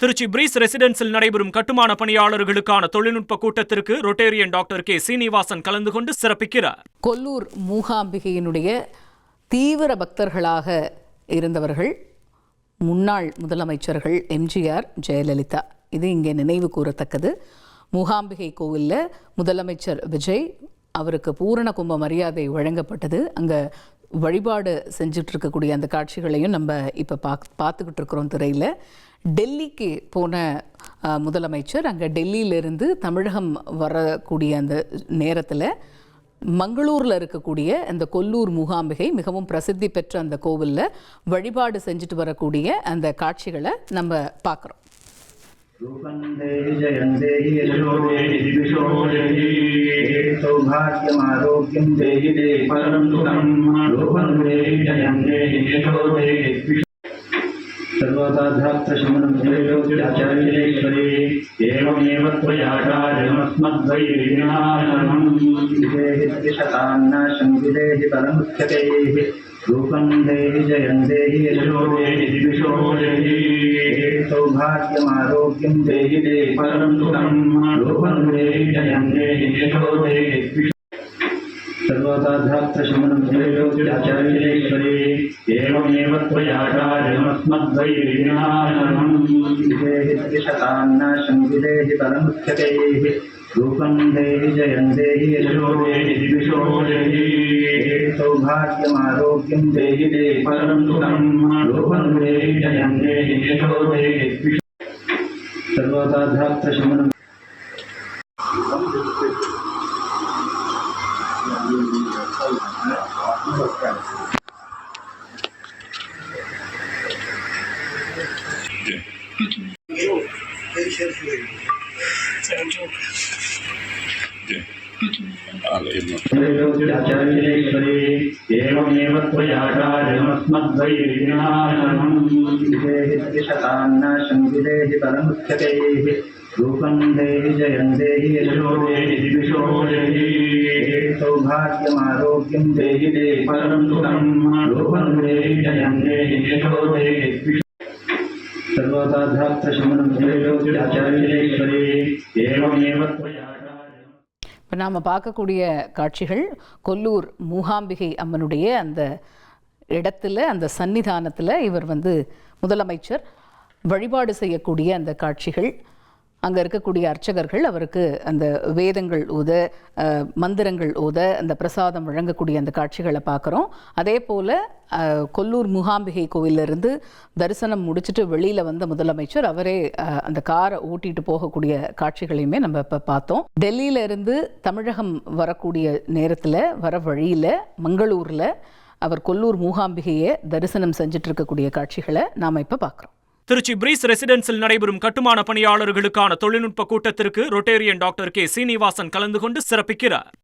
Trichy breeze ரெசிடென்சில் நடைபெறும் கட்டுமான பணியாளர்களுக்கான தொழில்நுட்ப கூட்டத்திற்கு ரொட்டேரியன் டாக்டர் கே சீனிவாசன் கலந்து கொண்டு சிறப்பிக்கிறார். கொல்லூர் மூகாம்பிகையினுடைய தீவிர பக்தர்களாக இருந்தவர்கள் முன்னாள் முதலமைச்சர்கள் எம்ஜிஆர், ஜெயலலிதா. இது இங்கே நினைவு கூறத்தக்கது. மூகாம்பிகை கோவிலில் முதலமைச்சர் விஜய் அவருக்கு பூரண கும்ப மரியாதை வழங்கப்பட்டது. அங்கே வழிபாடு செஞ்சுட்டு இருக்கக்கூடிய அந்த காட்சிகளையும் நம்ம இப்போ பார்த்துக்கிட்டு இருக்கிறோம் திரையில். டெல்லிக்கு போன முதலமைச்சர் அங்கே டெல்லியிலிருந்து தமிழகம் வரக்கூடிய அந்த நேரத்தில் மங்களூரில் இருக்கக்கூடிய அந்த கொல்லூர் மூகாம்பிகை மிகவும் பிரசித்தி பெற்ற அந்த கோவிலில் வழிபாடு செஞ்சுட்டு வரக்கூடிய அந்த காட்சிகளை நம்ம பார்க்குறோம். सर्वताध्यात्मशमनं जयोतिराचार्येश्वरे एवमेव त्वयाचार्यमस्मद्वैर्विनाशनं विदेहि शतान्नाशं विदेहि परमुच्यतेः रूपं देहि जयं देहि यशो देहि दिविशो देहि सौभाग्यमारोग्यं देहि देहि परं सुखं रूपं देहि जयं देहि यशो देहि सर्वताध्यात्मशमनं जयोतिराचार्येश्वरे एवमेव त्वयाचार्यमस्मद्वैर्विनाशनं विदेहि शतान्नाशं विदेहि परमुच्यतेः रूपं देहि जयं देहि यशो देहि दिविशो देहि सौभाग्यमारोग्यं देहि देहि परं सुखं रूपं देहि जयं देहि यशो देहि सर्वताध्यात्मशमनं आचार्येश्वरे एवमेव त्वयाचार्यमस्मद्वैर्विनाशनं विदेहि शतान्नाशं विदेहि परमुच्यतेः रूपं देहि जयं देहि यशो देहि दिविशो देहि सौभाग्यमारोग्यं देहि देहि परं सुखं रूपं देहि जयं देहि यशो देहि सर्वताध्यात्मशमनं जयोतिराचार्येश्वरे एवमेव இப்போ நாம் பார்க்கக்கூடிய காட்சிகள் கொல்லூர் மூகாம்பிகை அம்மனுடைய அந்த இடத்துல, அந்த சன்னிதானத்தில் இவர் முதலமைச்சர் வழிபாடு செய்யக்கூடிய அந்த காட்சிகள். அங்கே இருக்கக்கூடிய அர்ச்சகர்கள் அவருக்கு அந்த வேதங்கள் ஓத, மந்திரங்கள் ஓத, அந்த பிரசாதம் வழங்கக்கூடிய அந்த காட்சிகளை பார்க்குறோம். அதே போல் கொல்லூர் மூகாம்பிகை கோவிலிருந்து தரிசனம் முடிச்சுட்டு வெளியில் வந்த முதலமைச்சர் அவரே அந்த காரை ஓட்டிகிட்டு போகக்கூடிய காட்சிகளையுமே நம்ம இப்போ பார்த்தோம். டெல்லியிலேருந்து தமிழகம் வரக்கூடிய நேரத்தில் வர வழியில் மங்களூரில் அவர் கொல்லூர் மூகாம்பிகையை தரிசனம் செஞ்சுட்டு இருக்கக்கூடிய காட்சிகளை நாம் இப்போ பார்க்குறோம். திருச்சி பிரீஸ் ரெசிடென்சில் நடைபெறும் கட்டுமான பணியாளர்களுக்கான தொழில்நுட்ப கூட்டத்திற்கு ரொட்டேரியன் டாக்டர் கே சீனிவாசன் கலந்து கொண்டு சிறப்பிக்கிறார்.